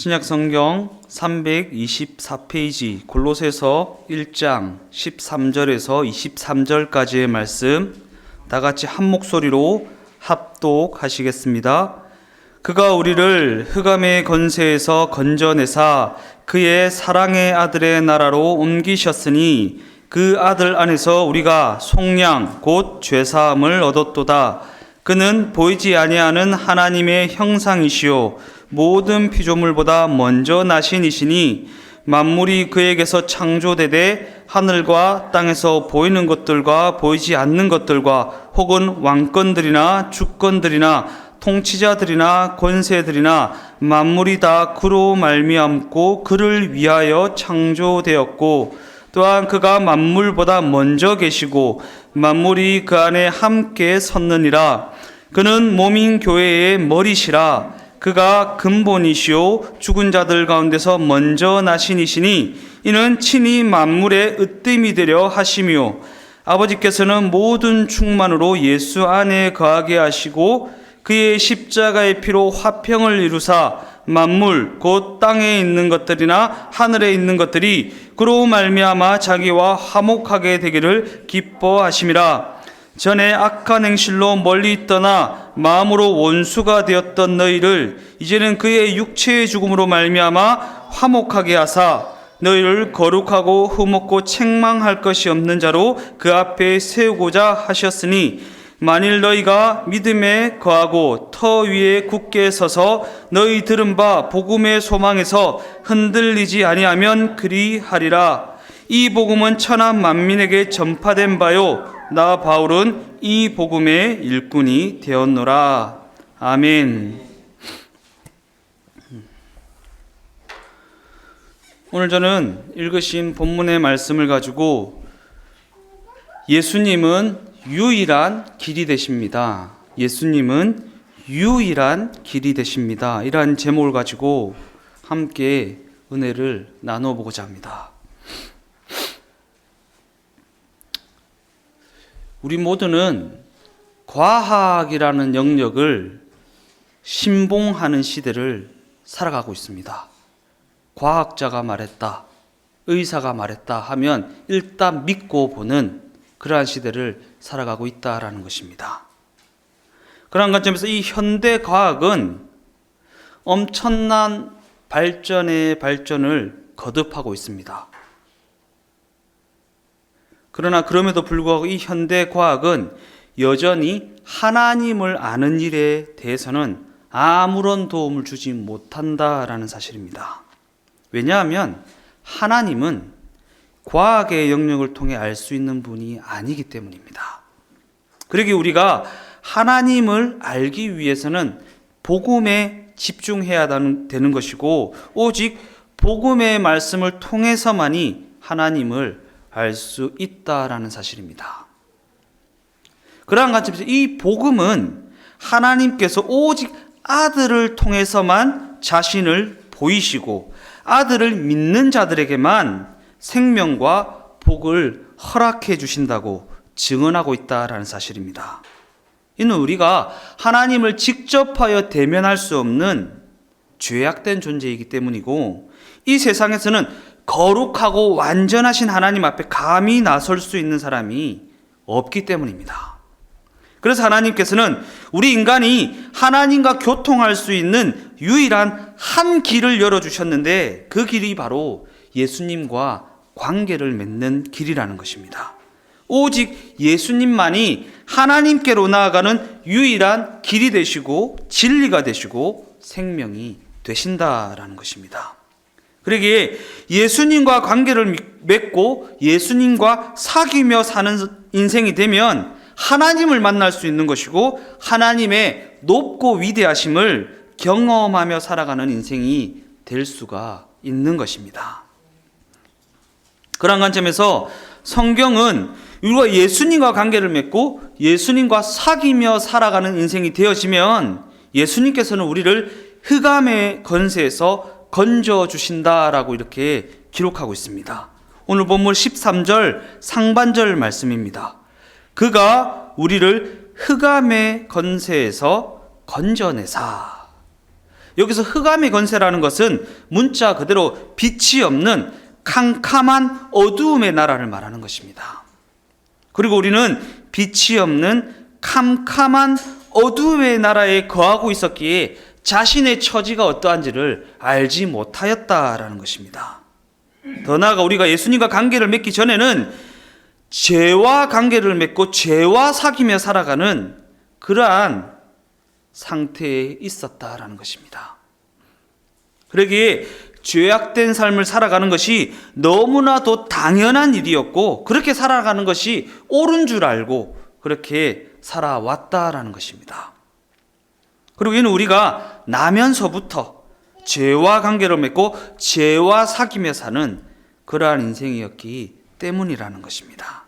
신약성경 324페이지 골로새서 1장 13절에서 23절까지의 말씀 다같이 한 목소리로 합독하시겠습니다. 그가 우리를 흑암의 권세에서 건져내사 그의 사랑의 아들의 나라로 옮기셨으니 그 아들 안에서 우리가 속량 곧 죄사함을 얻었도다. 그는 보이지 아니하는 하나님의 형상이시요 모든 피조물보다 먼저 나신 이시니 만물이 그에게서 창조되되 하늘과 땅에서 보이는 것들과 보이지 않는 것들과 혹은 왕권들이나 주권들이나 통치자들이나 권세들이나 만물이 다 그로 말미암고 그를 위하여 창조되었고 또한 그가 만물보다 먼저 계시고 만물이 그 안에 함께 섰느니라. 그는 몸인 교회의 머리시라. 그가 근본이시요 죽은 자들 가운데서 먼저 나신 이시니 이는 친히 만물의 으뜸이 되려 하시며 아버지께서는 모든 충만으로 예수 안에 거하게 하시고 그의 십자가의 피로 화평을 이루사 만물 곧 땅에 있는 것들이나 하늘에 있는 것들이 그로 말미암아 자기와 화목하게 되기를 기뻐하심이라. 전에 악한 행실로 멀리 떠나 마음으로 원수가 되었던 너희를 이제는 그의 육체의 죽음으로 말미암아 화목하게 하사 너희를 거룩하고 흠없고 책망할 것이 없는 자로 그 앞에 세우고자 하셨으니 만일 너희가 믿음에 거하고 터 위에 굳게 서서 너희 들은 바 복음의 소망에서 흔들리지 아니하면 그리하리라. 이 복음은 천하 만민에게 전파된 바요 나 바울은 이 복음의 일꾼이 되었노라. 아멘. 오늘 저는 읽으신 본문의 말씀을 가지고 예수님은 유일한 길이 되십니다. 예수님은 유일한 길이 되십니다. 이러한 제목을 가지고 함께 은혜를 나눠보고자 합니다. 우리 모두는 과학이라는 영역을 신봉하는 시대를 살아가고 있습니다. 과학자가 말했다, 의사가 말했다 하면 일단 믿고 보는 그러한 시대를 살아가고 있다라는 것입니다. 그러한 관점에서 이 현대 과학은 엄청난 발전의 발전을 거듭하고 있습니다. 그러나 그럼에도 불구하고 이 현대 과학은 여전히 하나님을 아는 일에 대해서는 아무런 도움을 주지 못한다라는 사실입니다. 왜냐하면 하나님은 과학의 영역을 통해 알 수 있는 분이 아니기 때문입니다. 그러기에 우리가 하나님을 알기 위해서는 복음에 집중해야 되는 것이고 오직 복음의 말씀을 통해서만이 하나님을 알 수 있다라는 사실입니다. 그러한 관점에서 이 복음은 하나님께서 오직 아들을 통해서만 자신을 보이시고 아들을 믿는 자들에게만 생명과 복을 허락해 주신다고 증언하고 있다라는 사실입니다. 이는 우리가 하나님을 직접하여 대면할 수 없는 죄악된 존재이기 때문이고 이 세상에서는 거룩하고 완전하신 하나님 앞에 감히 나설 수 있는 사람이 없기 때문입니다. 그래서 하나님께서는 우리 인간이 하나님과 교통할 수 있는 유일한 한 길을 열어주셨는데 그 길이 바로 예수님과 관계를 맺는 길이라는 것입니다. 오직 예수님만이 하나님께로 나아가는 유일한 길이 되시고 진리가 되시고 생명이 되신다라는 것입니다. 그러기에 예수님과 관계를 맺고 예수님과 사귀며 사는 인생이 되면 하나님을 만날 수 있는 것이고 하나님의 높고 위대하심을 경험하며 살아가는 인생이 될 수가 있는 것입니다. 그런 관점에서 성경은 우리가 예수님과 관계를 맺고 예수님과 사귀며 살아가는 인생이 되어지면 예수님께서는 우리를 흑암의 권세에서 건져주신다라고 이렇게 기록하고 있습니다. 오늘 본문 13절 상반절 말씀입니다. 그가 우리를 흑암의 권세에서 건져내사. 여기서 흑암의 권세라는 것은 문자 그대로 빛이 없는 캄캄한 어두움의 나라를 말하는 것입니다. 그리고 우리는 빛이 없는 캄캄한 어두움의 나라에 거하고 있었기에 자신의 처지가 어떠한지를 알지 못하였다라는 것입니다. 더 나아가 우리가 예수님과 관계를 맺기 전에는 죄와 관계를 맺고 죄와 사귀며 살아가는 그러한 상태에 있었다라는 것입니다. 그러기에 죄악된 삶을 살아가는 것이 너무나도 당연한 일이었고 그렇게 살아가는 것이 옳은 줄 알고 그렇게 살아왔다라는 것입니다. 그리고 이는 우리가 나면서부터 죄와 관계를 맺고 죄와 사귀며 사는 그러한 인생이었기 때문이라는 것입니다.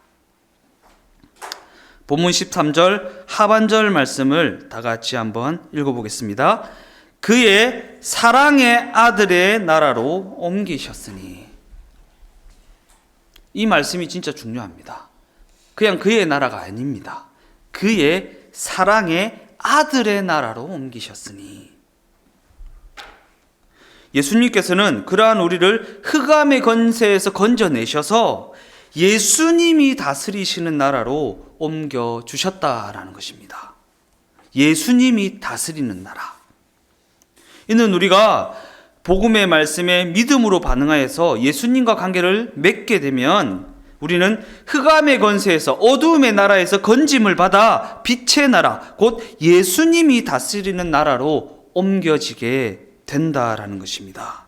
본문 13절 하반절 말씀을 다 같이 한번 읽어보겠습니다. 그의 사랑의 아들의 나라로 옮기셨으니. 이 말씀이 진짜 중요합니다. 그냥 그의 나라가 아닙니다. 그의 사랑의 아들의 나라로 옮기셨으니. 예수님께서는 그러한 우리를 흑암의 권세에서 건져내셔서 예수님이 다스리시는 나라로 옮겨주셨다라는 것입니다. 예수님이 다스리는 나라. 이는 우리가 복음의 말씀에 믿음으로 반응하여서 예수님과 관계를 맺게 되면 우리는 흑암의 권세에서 어두움의 나라에서 건짐을 받아 빛의 나라, 곧 예수님이 다스리는 나라로 옮겨지게 된다라는 것입니다.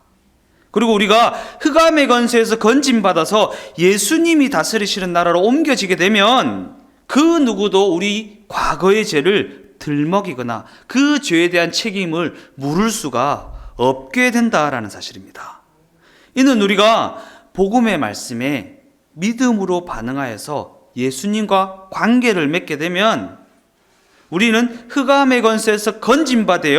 그리고 우리가 흑암의 권세에서 건짐받아서 예수님이 다스리시는 나라로 옮겨지게 되면 그 누구도 우리 과거의 죄를 들먹이거나 그 죄에 대한 책임을 물을 수가 없게 된다라는 사실입니다. 이는 우리가 복음의 말씀에 믿음으로 반응하여서 예수님과 관계를 맺게 되면 우리는 흑암의 권세에서 건짐받아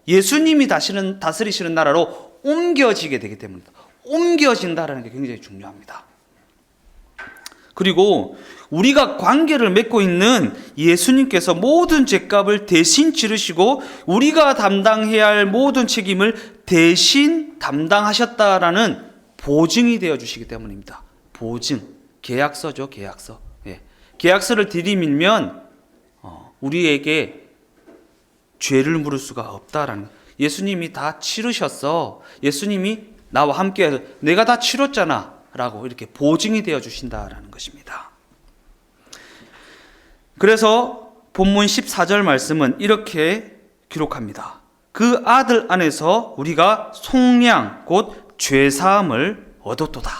예수님이 다스리시는 나라로 옮겨지게 되기 때문입니다. 옮겨진다라는 게 굉장히 중요합니다. 그리고 우리가 관계를 맺고 있는 예수님께서 모든 죄값을 대신 치르시고 우리가 담당해야 할 모든 책임을 대신 담당하셨다라는 보증이 되어 주시기 때문입니다. 보증, 계약서죠, 계약서. 예. 계약서를 들이밀면 우리에게 죄를 물을 수가 없다라는, 예수님이 다 치르셨어. 예수님이 나와 함께 내가 다 치렀잖아 라고 이렇게 보증이 되어 주신다라는 것입니다. 그래서 본문 14절 말씀은 이렇게 기록합니다. 그 아들 안에서 우리가 속량 곧 죄사함을 얻었도다.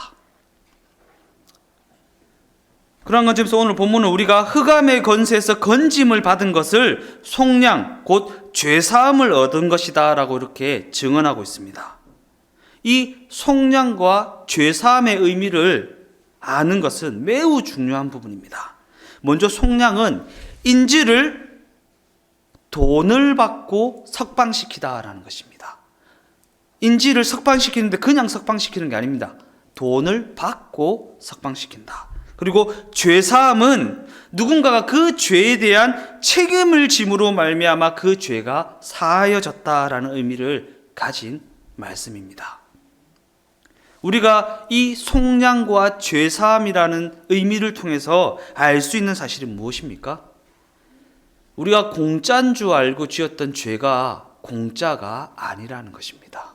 그러한 관점에서 오늘 본문은 우리가 흑암의 권세에서 건짐을 받은 것을 속량 곧 죄사함을 얻은 것이다 라고 이렇게 증언하고 있습니다. 이 속량과 죄사함의 의미를 아는 것은 매우 중요한 부분입니다. 먼저 속량은 인질을 돈을 받고 석방시키다라는 것입니다. 인질을 석방시키는데 그냥 석방시키는 게 아닙니다. 돈을 받고 석방시킨다. 그리고 죄사함은 누군가가 그 죄에 대한 책임을 짐으로 말미암아 그 죄가 사하여졌다라는 의미를 가진 말씀입니다. 우리가 이 속량과 죄사함이라는 의미를 통해서 알 수 있는 사실이 무엇입니까? 우리가 공짜인 줄 알고 지었던 죄가 공짜가 아니라는 것입니다.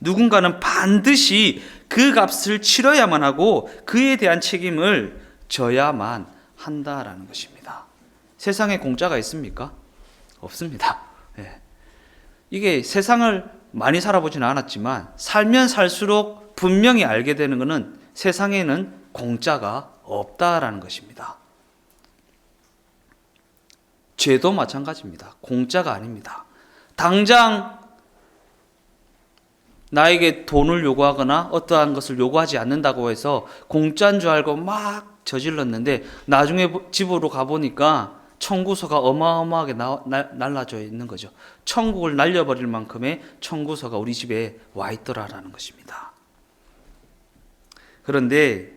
누군가는 반드시 그 값을 치러야만 하고 그에 대한 책임을 져야만 한다라는 것입니다. 세상에 공짜가 있습니까? 없습니다. 예. 이게 세상을 많이 살아보지는 않았지만 살면 살수록 분명히 알게 되는 것은 세상에는 공짜가 없다라는 것입니다. 죄도 마찬가지입니다. 공짜가 아닙니다. 당장 나에게 돈을 요구하거나 어떠한 것을 요구하지 않는다고 해서 공짜인 줄 알고 막 저질렀는데 나중에 집으로 가보니까 청구서가 어마어마하게 날라져 있는 거죠. 천국을 날려버릴 만큼의 청구서가 우리 집에 와 있더라라는 것입니다. 그런데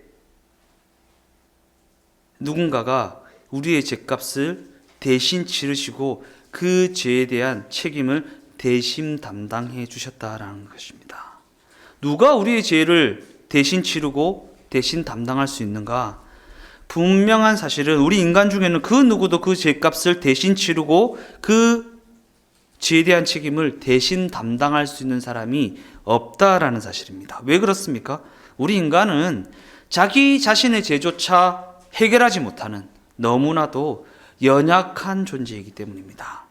누군가가 우리의 죄값을 대신 치르시고 그 죄에 대한 책임을 대신 담당해 주셨다라는 것입니다. 누가 우리의 죄를 대신 치르고 대신 담당할 수 있는가? 분명한 사실은 우리 인간 중에는 그 누구도 그 죄값을 대신 치르고 그 죄에 대한 책임을 대신 담당할 수 있는 사람이 없다라는 사실입니다. 왜 그렇습니까? 우리 인간은 자기 자신의 죄조차 해결하지 못하는 너무나도 연약한 존재이기 때문입니다.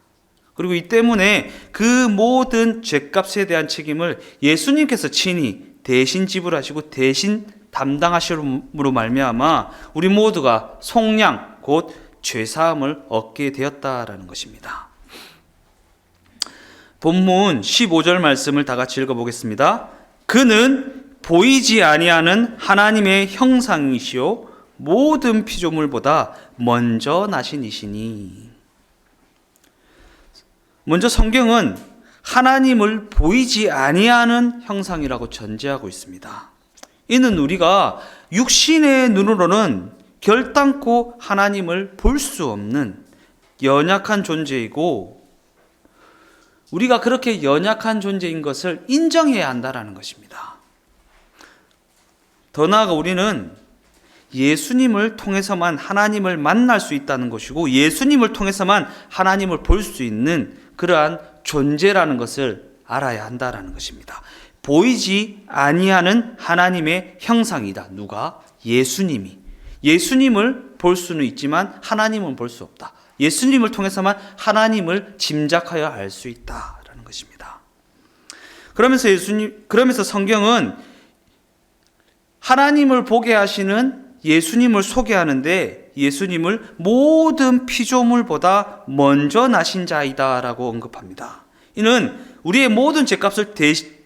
그리고 이 때문에 그 모든 죄값에 대한 책임을 예수님께서 친히 대신 지불하시고 대신 담당하심으로 말미암아 우리 모두가 속량 곧 죄사함을 얻게 되었다라는 것입니다. 본문 15절 말씀을 다 같이 읽어보겠습니다. 그는 보이지 아니하는 하나님의 형상이시요 모든 피조물보다 먼저 나신 이시니. 먼저 성경은 하나님을 보이지 아니하는 형상이라고 전제하고 있습니다. 이는 우리가 육신의 눈으로는 결단코 하나님을 볼 수 없는 연약한 존재이고 우리가 그렇게 연약한 존재인 것을 인정해야 한다는 것입니다. 더 나아가 우리는 예수님을 통해서만 하나님을 만날 수 있다는 것이고 예수님을 통해서만 하나님을 볼 수 있는 그러한 존재라는 것을 알아야 한다는 것입니다. 보이지 아니하는 하나님의 형상이다. 누가? 예수님이. 예수님을 볼 수는 있지만 하나님은 볼 수 없다. 예수님을 통해서만 하나님을 짐작하여 알 수 있다라는 것입니다. 그러면서 성경은 하나님을 보게 하시는 예수님을 소개하는데 예수님을 모든 피조물보다 먼저 나신 자이다라고 언급합니다. 이는 우리의 모든 죄값을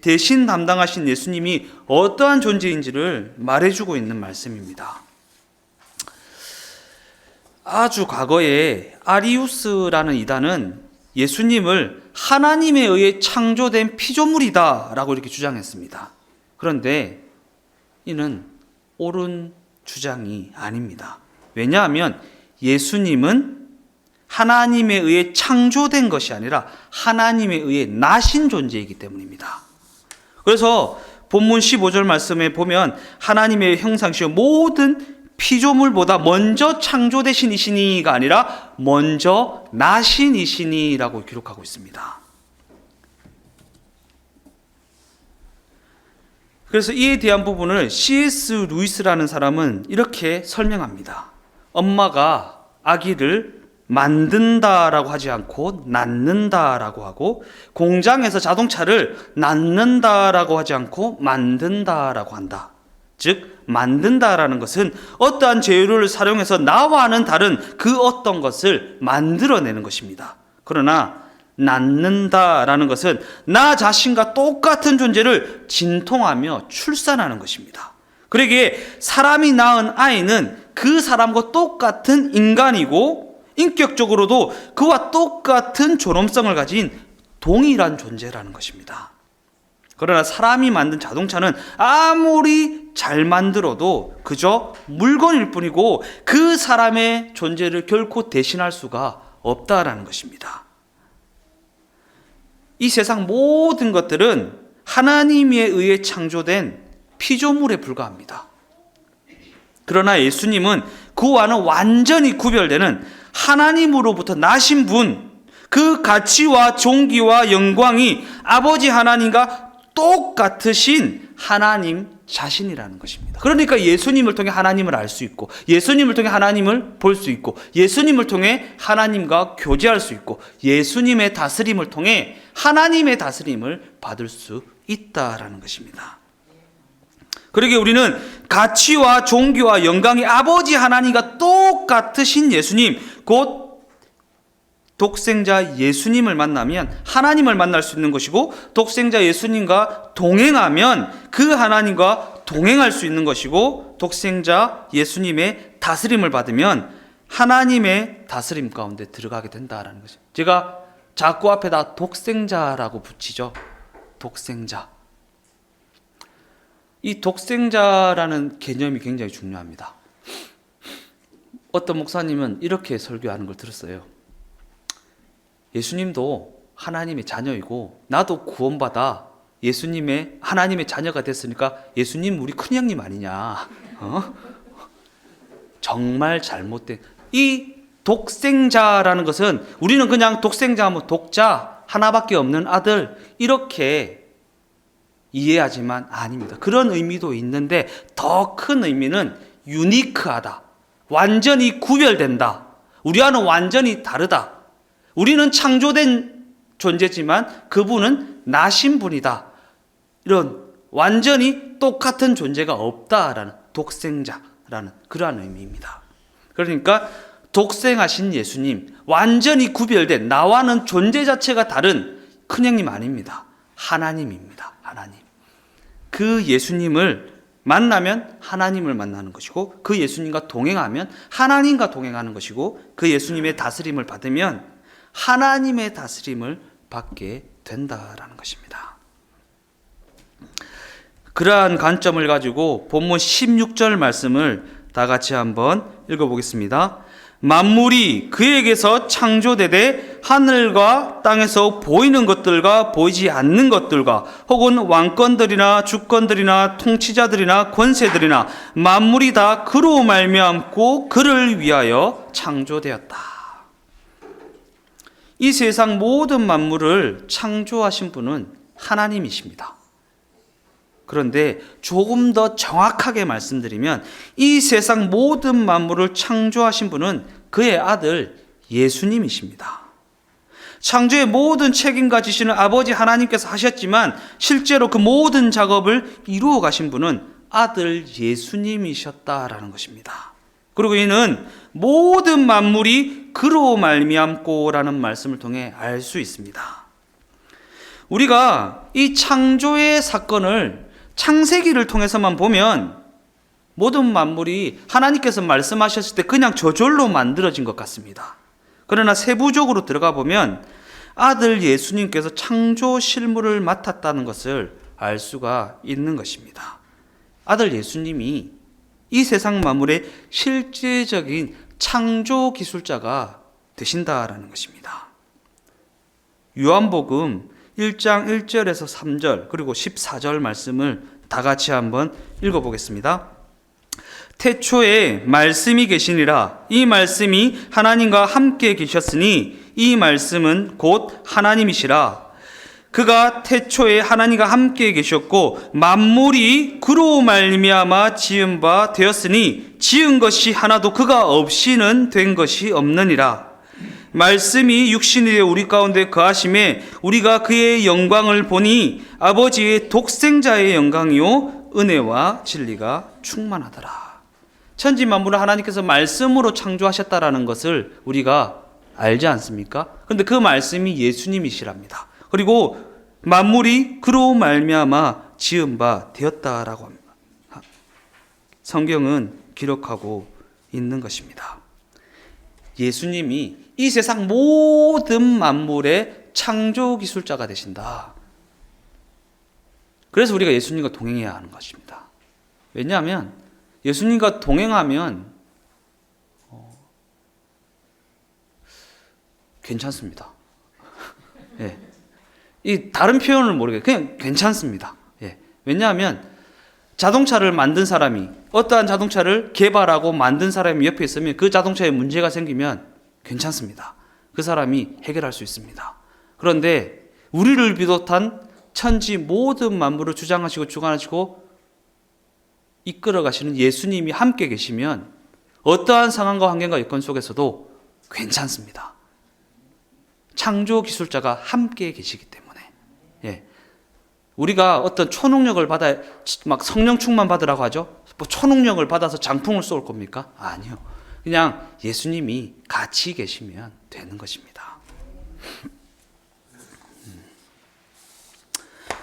대신 담당하신 예수님이 어떠한 존재인지를 말해주고 있는 말씀입니다. 아주 과거에 아리우스라는 이단은 예수님을 하나님에 의해 창조된 피조물이다 라고 이렇게 주장했습니다. 그런데 이는 옳은 주장이 아닙니다. 왜냐하면 예수님은 하나님에 의해 창조된 것이 아니라 하나님에 의해 나신 존재이기 때문입니다. 그래서 본문 15절 말씀에 보면 하나님의 형상이시여 모든 피조물보다 먼저 창조되신 이시니가 아니라 먼저 나신 이시니라고 기록하고 있습니다. 그래서 이에 대한 부분을 C.S. 루이스라는 사람은 이렇게 설명합니다. 엄마가 아기를 만든다라고 하지 않고 낳는다라고 하고 공장에서 자동차를 낳는다라고 하지 않고 만든다라고 한다. 즉 만든다라는 것은 어떠한 재료를 사용해서 나와는 다른 그 어떤 것을 만들어내는 것입니다. 그러나 낳는다라는 것은 나 자신과 똑같은 존재를 진통하며 출산하는 것입니다. 그러기에 사람이 낳은 아이는 그 사람과 똑같은 인간이고 인격적으로도 그와 똑같은 존엄성을 가진 동일한 존재라는 것입니다. 그러나 사람이 만든 자동차는 아무리 잘 만들어도 그저 물건일 뿐이고 그 사람의 존재를 결코 대신할 수가 없다라는 것입니다. 이 세상 모든 것들은 하나님에 의해 창조된 피조물에 불과합니다. 그러나 예수님은 그와는 완전히 구별되는 하나님으로부터 나신 분, 그 가치와 존귀와 영광이 아버지 하나님과 똑같으신 하나님 자신이라는 것입니다. 그러니까 예수님을 통해 하나님을 알 수 있고 예수님을 통해 하나님을 볼 수 있고 예수님을 통해 하나님과 교제할 수 있고 예수님의 다스림을 통해 하나님의 다스림을 받을 수 있다라는 것입니다. 그러기에 우리는 가치와 존귀와 영광이 아버지 하나님과 똑같으신 예수님, 곧 독생자 예수님을 만나면 하나님을 만날 수 있는 것이고 독생자 예수님과 동행하면 그 하나님과 동행할 수 있는 것이고 독생자 예수님의 다스림을 받으면 하나님의 다스림 가운데 들어가게 된다라는 것입니다. 제가 자꾸 앞에다 독생자라고 붙이죠. 독생자. 이 독생자라는 개념이 굉장히 중요합니다. 어떤 목사님은 이렇게 설교하는 걸 들었어요. 예수님도 하나님의 자녀이고 나도 구원받아 예수님의 하나님의 자녀가 됐으니까 예수님 우리 큰형님 아니냐. 정말 잘못된 이 독생자라는 것은 우리는 그냥 독생자 하면 독자 하나밖에 없는 아들 이렇게 이해하지만 아닙니다. 그런 의미도 있는데 더 큰 의미는 유니크하다. 완전히 구별된다. 우리와는 완전히 다르다. 우리는 창조된 존재지만 그분은 나신 분이다. 이런 완전히 똑같은 존재가 없다라는 독생자라는 그러한 의미입니다. 그러니까 독생하신 예수님, 완전히 구별된 나와는 존재 자체가 다른 큰형님 아닙니다. 하나님입니다. 하나님. 그 예수님을 만나면 하나님을 만나는 것이고 그 예수님과 동행하면 하나님과 동행하는 것이고 그 예수님의 다스림을 받으면 하나님의 다스림을 받게 된다라는 것입니다. 그러한 관점을 가지고 본문 16절 말씀을 다 같이 한번 읽어보겠습니다. 만물이 그에게서 창조되되 하늘과 땅에서 보이는 것들과 보이지 않는 것들과 혹은 왕권들이나 주권들이나 통치자들이나 권세들이나 만물이 다 그로 말미암고 그를 위하여 창조되었다. 이 세상 모든 만물을 창조하신 분은 하나님이십니다. 그런데 조금 더 정확하게 말씀드리면 이 세상 모든 만물을 창조하신 분은 그의 아들 예수님이십니다. 창조의 모든 책임과 지시는 아버지 하나님께서 하셨지만 실제로 그 모든 작업을 이루어 가신 분은 아들 예수님이셨다라는 것입니다. 그리고 이는 모든 만물이 그로 말미암고라는 말씀을 통해 알 수 있습니다. 우리가 이 창조의 사건을 창세기를 통해서만 보면 모든 만물이 하나님께서 말씀하셨을 때 그냥 저절로 만들어진 것 같습니다. 그러나 세부적으로 들어가 보면 아들 예수님께서 창조 실무를 맡았다는 것을 알 수가 있는 것입니다. 아들 예수님이 이 세상 만물의 실제적인 창조 기술자가 되신다라는 것입니다. 요한복음 1장 1절에서 3절 그리고 14절 말씀을 다 같이 한번 읽어보겠습니다. 태초에 말씀이 계시니라. 이 말씀이 하나님과 함께 계셨으니 이 말씀은 곧 하나님이시라. 그가 태초에 하나님과 함께 계셨고 만물이 그로 말미암아 지은 바 되었으니 지은 것이 하나도 그가 없이는 된 것이 없느니라. 말씀이 육신이 되어 우리 가운데 거하심에 우리가 그의 영광을 보니 아버지의 독생자의 영광이요 은혜와 진리가 충만하더라. 천지 만물을 하나님께서 말씀으로 창조하셨다라는 것을 우리가 알지 않습니까? 그런데 그 말씀이 예수님이시랍니다. 그리고 만물이 그로 말미암아 지은 바 되었다라고 합니다. 성경은 기록하고 있는 것입니다. 예수님이 이 세상 모든 만물의 창조 기술자가 되신다. 그래서 우리가 예수님과 동행해야 하는 것입니다. 왜냐하면 예수님과 동행하면 괜찮습니다. 예. 이 다른 표현을 모르겠어요. 그냥 괜찮습니다. 예. 왜냐하면 자동차를 만든 사람이 어떠한 자동차를 개발하고 만든 사람이 옆에 있으면 그 자동차에 문제가 생기면 괜찮습니다. 그 사람이 해결할 수 있습니다. 그런데 우리를 비롯한 천지 모든 만물을 주장하시고 주관하시고 이끌어 가시는 예수님이 함께 계시면 어떠한 상황과 환경과 여건 속에서도 괜찮습니다. 창조 기술자가 함께 계시기 때문에. 예. 우리가 어떤 초능력을 받아 막 성령 충만 받으라고 하죠. 뭐 초능력을 받아서 장풍을 쏠 겁니까? 아니요. 그냥 예수님이 같이 계시면 되는 것입니다.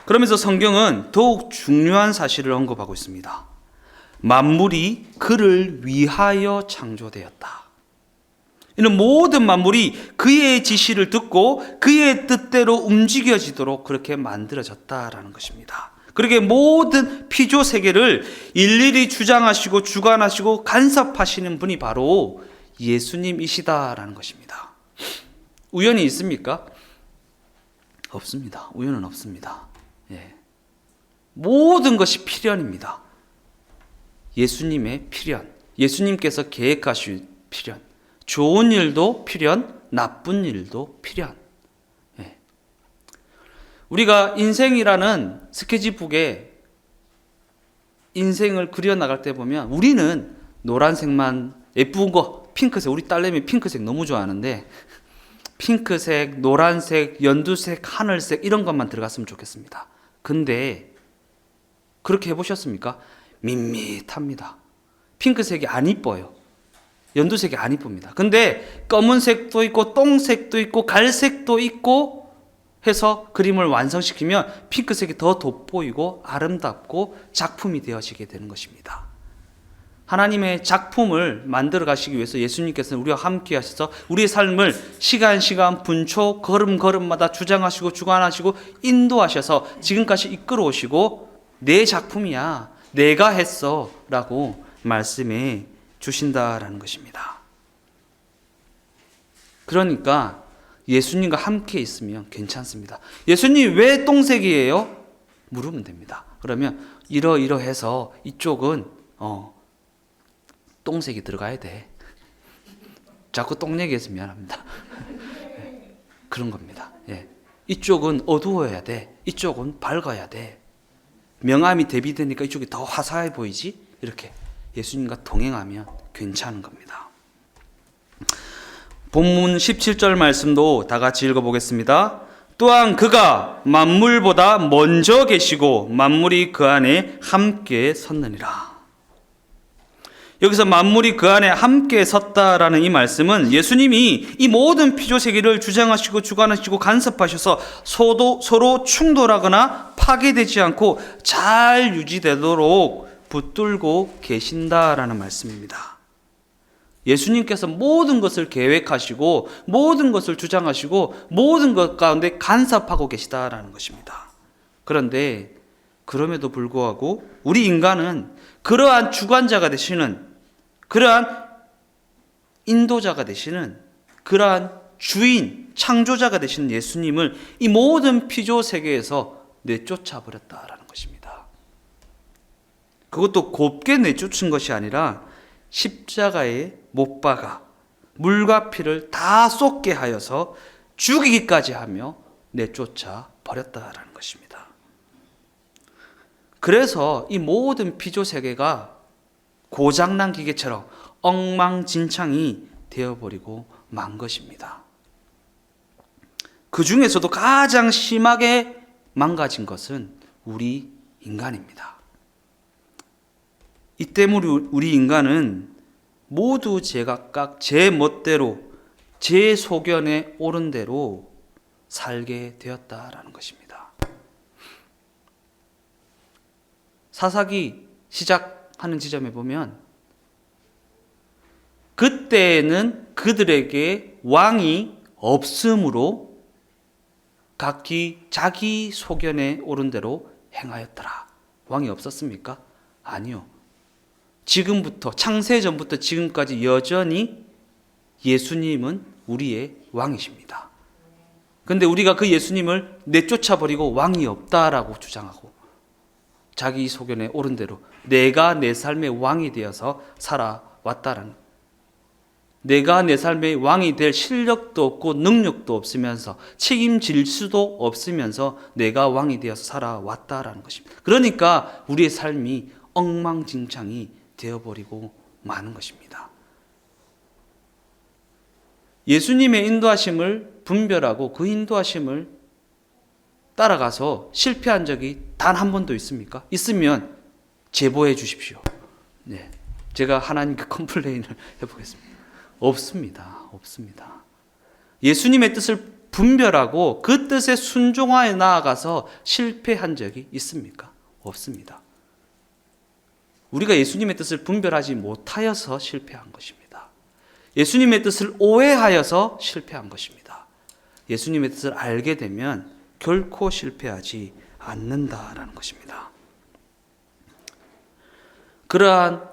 그러면서 성경은 더욱 중요한 사실을 언급하고 있습니다. 만물이 그를 위하여 창조되었다. 이는 모든 만물이 그의 지시를 듣고 그의 뜻대로 움직여지도록 그렇게 만들어졌다라는 것입니다. 그렇게 모든 피조 세계를 일일이 주장하시고 주관하시고 간섭하시는 분이 바로 예수님이시다라는 것입니다. 우연히 있습니까? 없습니다. 우연은 없습니다. 예. 모든 것이 필연입니다. 예수님의 필연, 예수님께서 계획하신 필연, 좋은 일도 필연, 나쁜 일도 필연. 예. 우리가 인생이라는 스케치북에 인생을 그려나갈 때 보면 우리는 노란색만 예쁜 거, 핑크색, 우리 딸내미 핑크색 너무 좋아하는데 핑크색, 노란색, 연두색, 하늘색 이런 것만 들어갔으면 좋겠습니다. 근데 그렇게 해보셨습니까? 밋밋합니다. 핑크색이 안 이뻐요. 연두색이 안 이쁩니다. 근데 검은색도 있고 똥색도 있고 갈색도 있고 해서 그림을 완성시키면 핑크색이 더 돋보이고 아름답고 작품이 되어지게 되는 것입니다. 하나님의 작품을 만들어 가시기 위해서 예수님께서는 우리와 함께 하셔서 우리의 삶을 시간 분초 걸음걸음마다 주장하시고 주관하시고 인도하셔서 지금까지 이끌어 오시고 내 작품이야, 내가 했어 라고 말씀해 주신다라는 것입니다. 그러니까 예수님과 함께 있으면 괜찮습니다. 예수님 왜 똥색이에요? 물으면 됩니다. 그러면 이러해서 이쪽은 똥색이 들어가야 돼. 자꾸 똥 얘기해서 미안합니다. 그런 겁니다. 예. 이쪽은 어두워야 돼. 이쪽은 밝아야 돼. 명암이 대비되니까 이쪽이 더 화사해 보이지? 이렇게 예수님과 동행하면 괜찮은 겁니다. 본문 17절 말씀도 다 같이 읽어보겠습니다. 또한 그가 만물보다 먼저 계시고 만물이 그 안에 함께 섰느니라. 여기서 만물이 그 안에 함께 섰다라는 이 말씀은 예수님이 이 모든 피조세계를 주장하시고 주관하시고 간섭하셔서 서로 충돌하거나 파괴되지 않고 잘 유지되도록 붙들고 계신다라는 말씀입니다. 예수님께서 모든 것을 계획하시고 모든 것을 주장하시고 모든 것 가운데 간섭하고 계시다라는 것입니다. 그런데 그럼에도 불구하고 우리 인간은 그러한 주관자가 되시는, 그러한 인도자가 되시는, 그러한 주인, 창조자가 되시는 예수님을 이 모든 피조 세계에서 내쫓아 버렸다라는 것입니다. 그것도 곱게 내쫓은 것이 아니라 십자가에 못 박아 물과 피를 다 쏟게 하여서 죽이기까지 하며 내쫓아 버렸다라는 것입니다. 그래서 이 모든 피조 세계가 고장난 기계처럼 엉망진창이 되어버리고 만 것입니다. 그 중에서도 가장 심하게 망가진 것은 우리 인간입니다. 이 때문에 우리 인간은 모두 제각각 제 멋대로 제 소견에 옳은 대로 살게 되었다라는 것입니다. 사사기 시작하는 지점에 보면 그때는 그들에게 왕이 없으므로 각기 자기 소견에 옳은 대로 행하였더라. 왕이 없었습니까? 아니요. 지금부터 창세전부터 지금까지 여전히 예수님은 우리의 왕이십니다. 그런데 우리가 그 예수님을 내쫓아버리고 왕이 없다라고 주장하고 자기 소견에 옳은 대로 내가 내 삶의 왕이 되어서 살아왔다라는, 내가 내 삶의 왕이 될 실력도 없고 능력도 없으면서 책임질 수도 없으면서 내가 왕이 되어서 살아왔다라는 것입니다. 그러니까 우리의 삶이 엉망진창이 되어버리고 마는 것입니다. 예수님의 인도하심을 분별하고 그 인도하심을 따라가서 실패한 적이 단 한 번도 있습니까? 있으면 제보해 주십시오. 네, 제가 하나님께 컴플레인을 해보겠습니다. 없습니다. 없습니다. 예수님의 뜻을 분별하고 그 뜻에 순종하여 나아가서 실패한 적이 있습니까? 없습니다. 우리가 예수님의 뜻을 분별하지 못하여서 실패한 것입니다. 예수님의 뜻을 오해하여서 실패한 것입니다. 예수님의 뜻을 알게 되면 결코 실패하지 않는다라는 것입니다. 그러한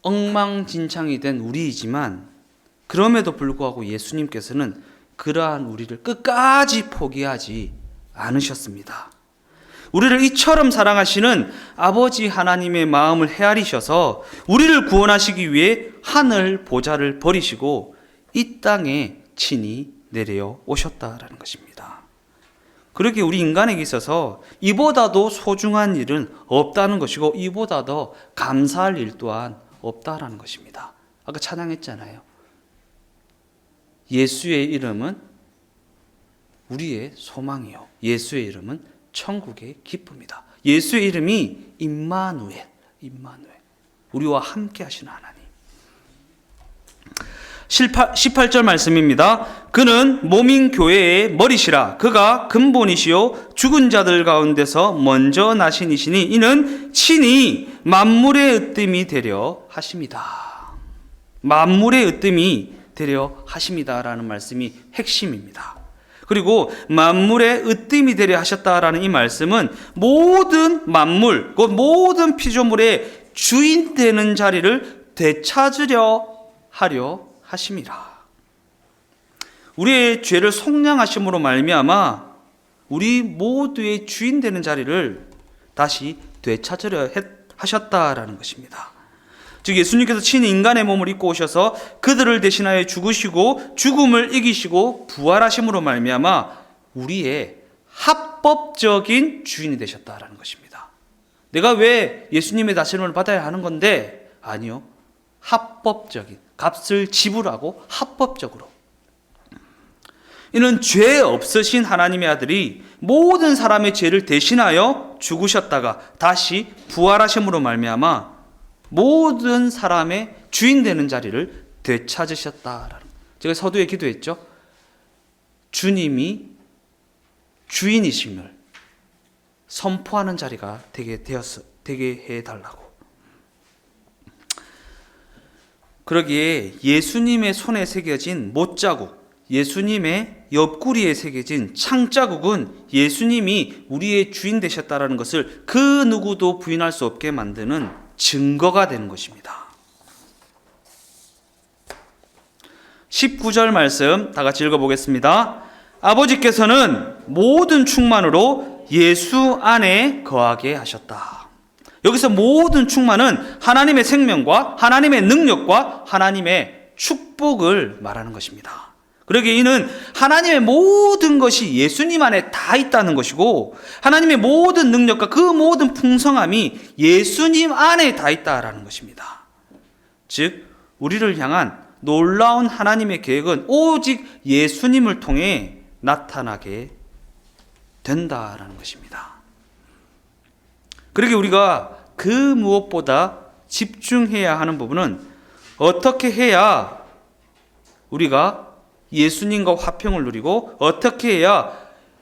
엉망진창이 된 우리이지만 그럼에도 불구하고 예수님께서는 그러한 우리를 끝까지 포기하지 않으셨습니다. 우리를 이처럼 사랑하시는 아버지 하나님의 마음을 헤아리셔서 우리를 구원하시기 위해 하늘 보좌를 버리시고 이 땅에 친히 내려오셨다라는 것입니다. 그렇게 우리 인간에게 있어서 이보다도 소중한 일은 없다는 것이고 이보다 더 감사할 일 또한 없다라는 것입니다. 아까 찬양했잖아요. 예수의 이름은 우리의 소망이요, 예수의 이름은 천국의 기쁨이다. 예수의 이름이 임마누엘, 우리와 함께 하시는 하나님. 18절 말씀입니다. 그는 몸인 교회의 머리시라. 그가 근본이시요 죽은 자들 가운데서 먼저 나신 이시니 이는 친히 만물의 으뜸이 되려 하심이다. 만물의 으뜸이 되려 하심이다라는 말씀이 핵심입니다. 그리고 만물의 으뜸이 되려 하셨다라는 이 말씀은 모든 만물, 곧 모든 피조물의 주인 되는 자리를 되찾으려 하려 하심이라. 우리의 죄를 속량하심으로 말미암아 우리 모두의 주인 되는 자리를 다시 되찾으려 하셨다라는 것입니다. 즉 예수님께서 친히 인간의 몸을 입고 오셔서 그들을 대신하여 죽으시고 죽음을 이기시고 부활하심으로 말미암아 우리의 합법적인 주인이 되셨다라는 것입니다. 내가 왜 예수님의 다스림을 받아야 하는 건데? 아니요. 합법적인, 값을 지불하고 합법적으로. 이는 죄 없으신 하나님의 아들이 모든 사람의 죄를 대신하여 죽으셨다가 다시 부활하심으로 말미암아 모든 사람의 주인 되는 자리를 되찾으셨다라는. 제가 서두에 기도했죠. 주님이 주인이심을 선포하는 자리가 되게 해달라고. 그러기에 예수님의 손에 새겨진 못자국, 예수님의 옆구리에 새겨진 창자국은 예수님이 우리의 주인 되셨다라는 것을 그 누구도 부인할 수 없게 만드는 증거가 되는 것입니다. 19절 말씀 다 같이 읽어보겠습니다. 아버지께서는 모든 충만으로 예수 안에 거하게 하셨다. 여기서 모든 충만은 하나님의 생명과 하나님의 능력과 하나님의 축복을 말하는 것입니다. 그러기에 이는 하나님의 모든 것이 예수님 안에 다 있다는 것이고 하나님의 모든 능력과 그 모든 풍성함이 예수님 안에 다 있다라는 것입니다. 즉 우리를 향한 놀라운 하나님의 계획은 오직 예수님을 통해 나타나게 된다라는 것입니다. 그러기에 우리가 그 무엇보다 집중해야 하는 부분은 어떻게 해야 우리가 예수님과 화평을 누리고 어떻게 해야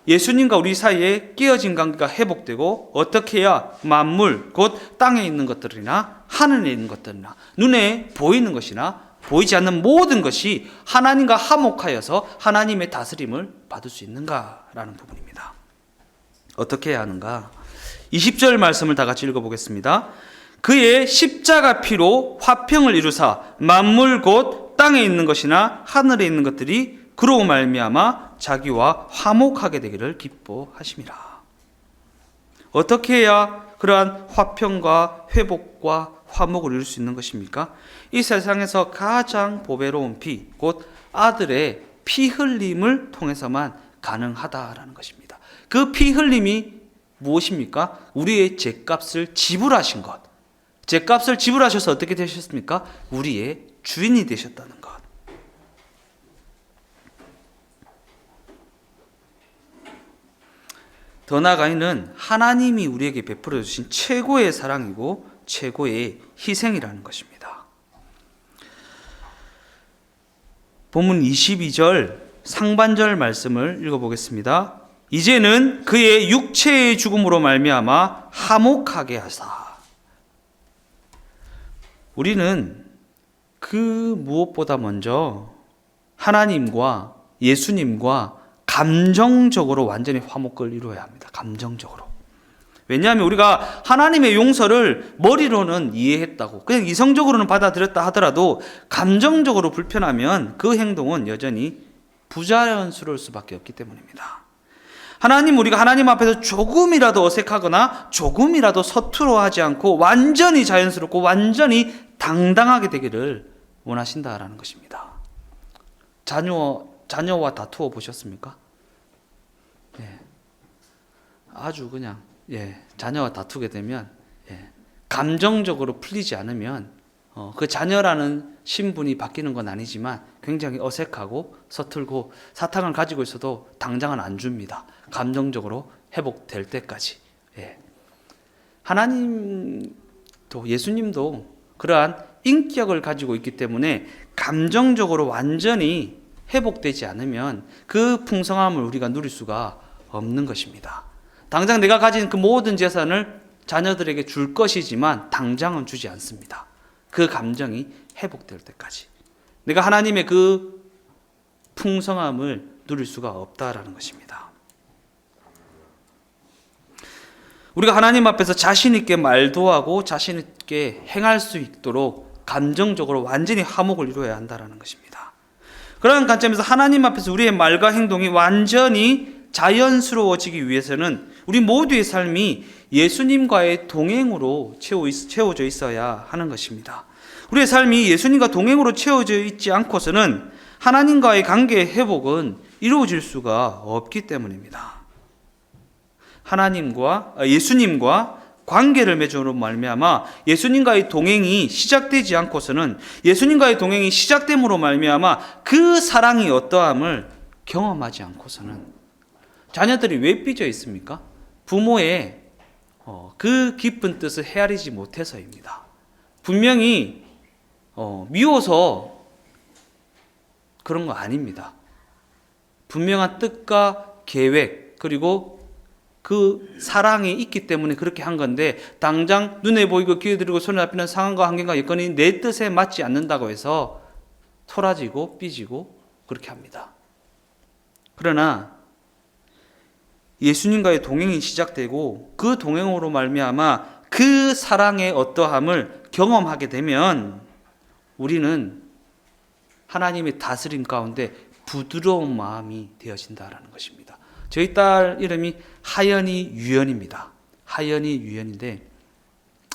예수님과 우리 사이에 깨어진 관계가 회복되고 어떻게 해야 만물, 곧 땅에 있는 것들이나 하늘에 있는 것들이나 눈에 보이는 것이나 보이지 않는 모든 것이 하나님과 화목하여서 하나님의 다스림을 받을 수 있는가라는 부분입니다. 어떻게 해야 하는가? 20절 말씀을 다 같이 읽어보겠습니다. 그의 십자가 피로 화평을 이루사 만물 곧 땅에 있는 것이나 하늘에 있는 것들이 그로 말미암아 자기와 화목하게 되기를 기뻐하심이라. 어떻게 해야 그러한 화평과 회복과 화목을 이룰 수 있는 것입니까? 이 세상에서 가장 보배로운 피, 곧 아들의 피 흘림을 통해서만 가능하다라는 것입니다. 그 피 흘림이 무엇입니까? 우리의 죄값을 지불하신 것. 죄값을 지불하셔서 어떻게 되셨습니까? 우리의 주인이 되셨다는 것. 더 나아가 이는 하나님이 우리에게 베풀어 주신 최고의 사랑이고 최고의 희생이라는 것입니다. 본문 22절 상반절 말씀을 읽어보겠습니다. 이제는 그의 육체의 죽음으로 말미암아 화목하게 하사. 우리는 그 무엇보다 먼저 하나님과 예수님과 감정적으로 완전히 화목을 이루어야 합니다. 감정적으로. 왜냐하면 우리가 하나님의 용서를 머리로는 이해했다고 그냥 이성적으로는 받아들였다 하더라도 감정적으로 불편하면 그 행동은 여전히 부자연스러울 수밖에 없기 때문입니다. 우리가 하나님 앞에서 조금이라도 어색하거나 조금이라도 서투러하지 않고 완전히 자연스럽고 완전히 당당하게 되기를 원하신다라는 것입니다. 자녀와 다투어 보셨습니까? 아주 그냥 자녀와 다투게 되면 감정적으로 풀리지 않으면 그 자녀라는 신분이 바뀌는 건 아니지만 굉장히 어색하고 서툴고 사탕을 가지고 있어도 당장은 안 줍니다. 감정적으로 회복될 때까지. 하나님도 예수님도 그러한 인격을 가지고 있기 때문에 감정적으로 완전히 회복되지 않으면 그 풍성함을 우리가 누릴 수가 없는 것입니다. 당장 내가 가진 그 모든 재산을 자녀들에게 줄 것이지만 당장은 주지 않습니다. 그 감정이 회복될 때까지. 내가 하나님의 그 풍성함을 누릴 수가 없다라는 것입니다. 우리가 하나님 앞에서 자신 있게 말도 하고 자신 있게 행할 수 있도록 감정적으로 완전히 화목을 이루어야 한다는 것입니다. 그러한 관점에서 하나님 앞에서 우리의 말과 행동이 완전히 자연스러워지기 위해서는 우리 모두의 삶이 예수님과의 동행으로 채워져 있어야 하는 것입니다. 우리의 삶이 예수님과 동행으로 채워져 있지 않고서는 하나님과의 관계의 회복은 이루어질 수가 없기 때문입니다. 예수님과 관계를 맺음으로 말미암아 예수님과의 동행이 시작되지 않고서는 예수님과의 동행이 시작됨으로 말미암아 그 사랑이 어떠함을 경험하지 않고서는 자녀들이 왜 삐져 있습니까? 부모의 그 깊은 뜻을 헤아리지 못해서입니다. 분명히 미워서 그런 거 아닙니다. 분명한 뜻과 계획 그리고 그 사랑이 있기 때문에 그렇게 한 건데 당장 눈에 보이고 귀에 들리고 손에 잡히는 상황과 환경과 여건이 내 뜻에 맞지 않는다고 해서 토라지고 삐지고 그렇게 합니다. 그러나 예수님과의 동행이 시작되고 그 동행으로 말미암아 그 사랑의 어떠함을 경험하게 되면 우리는 하나님의 다스림 가운데 부드러운 마음이 되어진다라는 것입니다. 저희 딸 이름이 하연이 유연입니다. 하연이 유연인데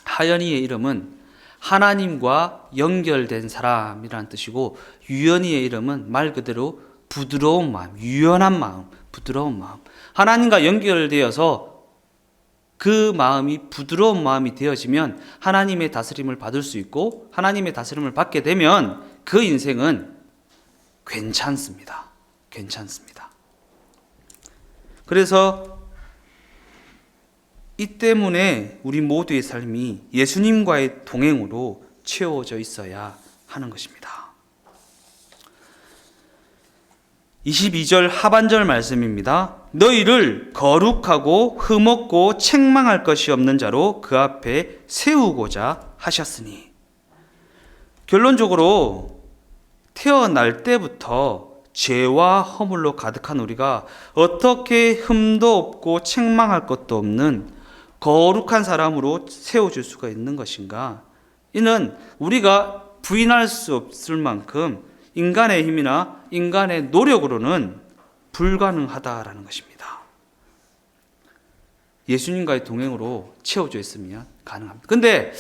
하연이의 이름은 하나님과 연결된 사람이라는 뜻이고 유연이의 이름은 말 그대로 부드러운 마음, 유연한 마음, 부드러운 마음. 하나님과 연결되어서 그 마음이 부드러운 마음이 되어지면 하나님의 다스림을 받을 수 있고 하나님의 다스림을 받게 되면 그 인생은 괜찮습니다. 괜찮습니다. 그래서 이 때문에 우리 모두의 삶이 예수님과의 동행으로 채워져 있어야 하는 것입니다. 22절 하반절 말씀입니다. 너희를 거룩하고 흠없고 책망할 것이 없는 자로 그 앞에 세우고자 하셨으니. 결론적으로 태어날 때부터 죄와 허물로 가득한 우리가 어떻게 흠도 없고 책망할 것도 없는 거룩한 사람으로 세워질 수가 있는 것인가? 이는 우리가 부인할 수 없을 만큼 인간의 힘이나 인간의 노력으로는 불가능하다라는 것입니다. 예수님과의 동행으로 채워져 있으면 가능합니다. 근데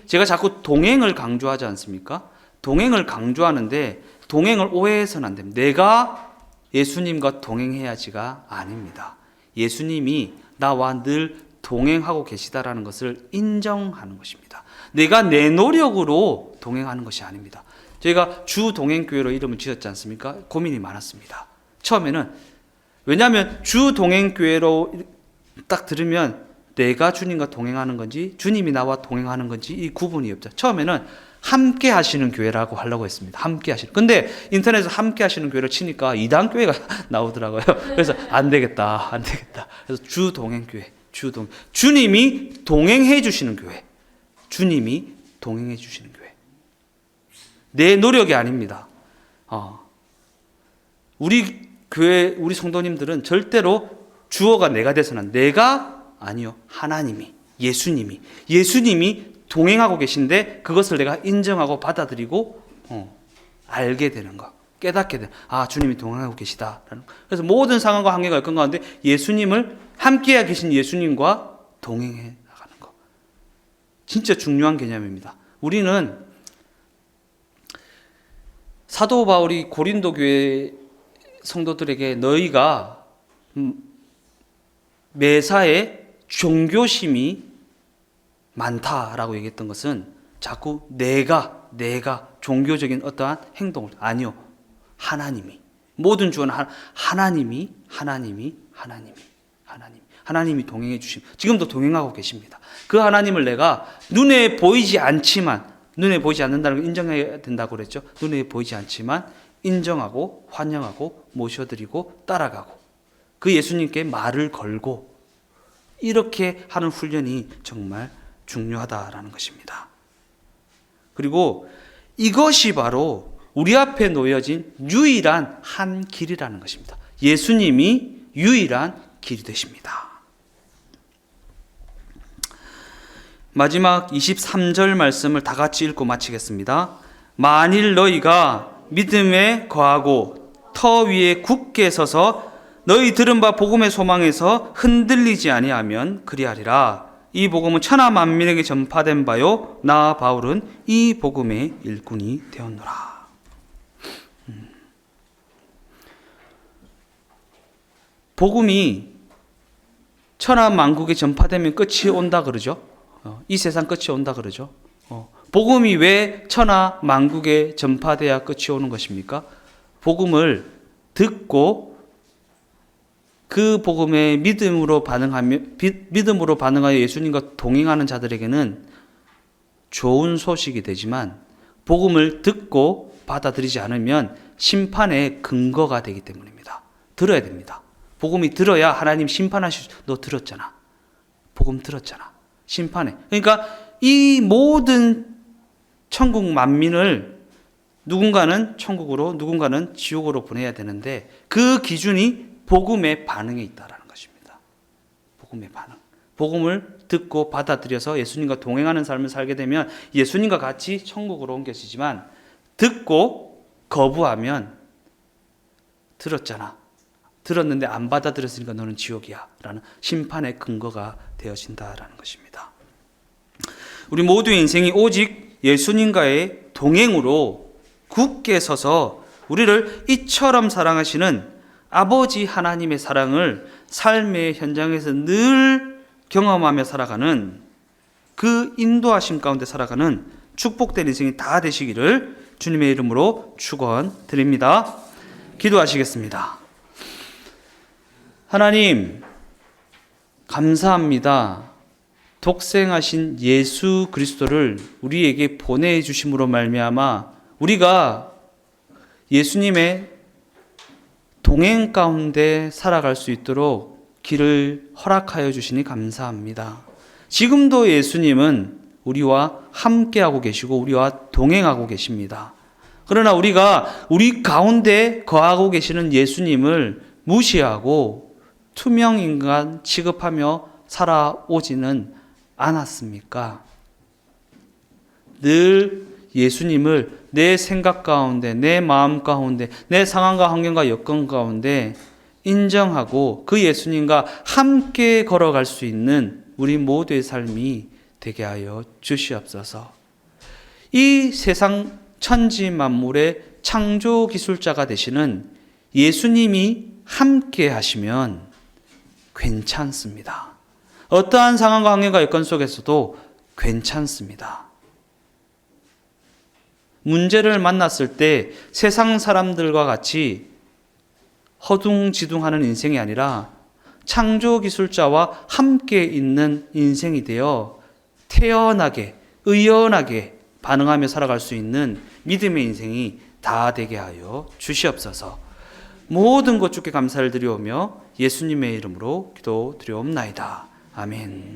제가 자꾸 동행을 강조하지 않습니까? 동행을 강조하는데 동행을 오해해서는 안 됩니다. 내가 예수님과 동행해야지가 아닙니다. 예수님이 나와 늘 동행하고 계시다라는 것을 인정하는 것입니다. 내가 내 노력으로 동행하는 것이 아닙니다. 저희가 주동행교회로 이름을 지었지 않습니까? 고민이 많았습니다. 처음에는 왜냐하면 주동행교회로 딱 들으면 내가 주님과 동행하는 건지 주님이 나와 동행하는 건지 이 구분이 없죠. 처음에는 함께 하시는 교회라고 하려고 했습니다. 함께 하시는. 근데 인터넷에서 함께 하시는 교회를 치니까 이단 교회가 나오더라고요. 그래서 안 되겠다. 그래서 주동행교회, 주님이 동행해 주시는 교회. 주님이 동행해 주시는 교회. 내 노력이 아닙니다. 우리 교회, 우리 성도님들은 절대로 주어가 내가 돼서는 내가 아니요. 하나님이, 예수님이 동행하고 계신데 그것을 내가 인정하고 받아들이고 알게 되는 것, 깨닫게 돼. 주님이 동행하고 계시다. 그래서 모든 상황과 환경과 여건 가운데 예수님을 함께해 계신 예수님과 동행해 나가는 것. 진짜 중요한 개념입니다. 우리는 사도 바울이 고린도 교회 성도들에게 너희가 매사에 종교심이 많다라고 얘기했던 것은 자꾸 내가 종교적인 어떠한 행동을, 아니요, 하나님이, 모든 주어는 하나님이 동행해 주심, 지금도 동행하고 계십니다. 그 하나님을 내가 눈에 보이지 않지만, 눈에 보이지 않는다는 걸 인정해야 된다고 그랬죠. 눈에 보이지 않지만 인정하고 환영하고 모셔드리고 따라가고 그 예수님께 말을 걸고 이렇게 하는 훈련이 정말 중요하다라는 것입니다. 그리고 이것이 바로 우리 앞에 놓여진 유일한 한 길이라는 것입니다. 예수님이 유일한 길이 되십니다. 마지막 23절 말씀을 다 같이 읽고 마치겠습니다. 만일 너희가 믿음에 거하고 터 위에 굳게 서서 너희 들은 바 복음의 소망에서 흔들리지 아니하면 그리하리라. 이 복음은 천하 만민에게 전파된 바요 나 바울은 이 복음의 일꾼이 되었노라. 복음이 천하 만국에 전파되면 끝이 온다 그러죠. 이 세상 끝이 온다 그러죠. 복음이 왜 천하 만국에 전파돼야 끝이 오는 것입니까? 복음을 듣고 그 복음에 믿음으로 반응하여 예수님과 동행하는 자들에게는 좋은 소식이 되지만 복음을 듣고 받아들이지 않으면 심판의 근거가 되기 때문입니다. 들어야 됩니다. 복음이 들어야 하나님 심판하실 수, 너 들었잖아. 복음 들었잖아. 심판해. 그러니까 이 모든 천국 만민을 누군가는 천국으로 누군가는 지옥으로 보내야 되는데 그 기준이 복음의 반응에 있다라는 것입니다. 복음의 반응. 복음을 듣고 받아들여서 예수님과 동행하는 삶을 살게 되면 예수님과 같이 천국으로 옮겨지지만 듣고 거부하면 들었잖아. 들었는데 안 받아들였으니까 너는 지옥이야 라는 심판의 근거가 되어진다라는 것입니다. 우리 모두의 인생이 오직 예수님과의 동행으로 굳게 서서 우리를 이처럼 사랑하시는 아버지 하나님의 사랑을 삶의 현장에서 늘 경험하며 살아가는 그 인도하심 가운데 살아가는 축복된 인생이 다 되시기를 주님의 이름으로 축원드립니다. 기도하시겠습니다. 하나님 감사합니다. 독생하신 예수 그리스도를 우리에게 보내주심으로 말미암아 우리가 예수님의 동행 가운데 살아갈 수 있도록 길을 허락하여 주시니 감사합니다. 지금도 예수님은 우리와 함께하고 계시고 우리와 동행하고 계십니다. 그러나 우리가 우리 가운데 거하고 계시는 예수님을 무시하고 투명인간 취급하며 살아오지는 않았습니까? 늘 예수님을 내 생각 가운데, 내 마음 가운데, 내 상황과 환경과 여건 가운데 인정하고 그 예수님과 함께 걸어갈 수 있는 우리 모두의 삶이 되게 하여 주시옵소서. 이 세상 천지 만물의 창조 기술자가 되시는 예수님이 함께 하시면 괜찮습니다. 어떠한 상황과 환경과 여건 속에서도 괜찮습니다. 문제를 만났을 때 세상 사람들과 같이 허둥지둥하는 인생이 아니라 창조 기술자와 함께 있는 인생이 되어 태연하게, 의연하게 반응하며 살아갈 수 있는 믿음의 인생이 다 되게 하여 주시옵소서. 모든 것 주께 감사를 드리오며 예수님의 이름으로 기도드리옵나이다. 아멘.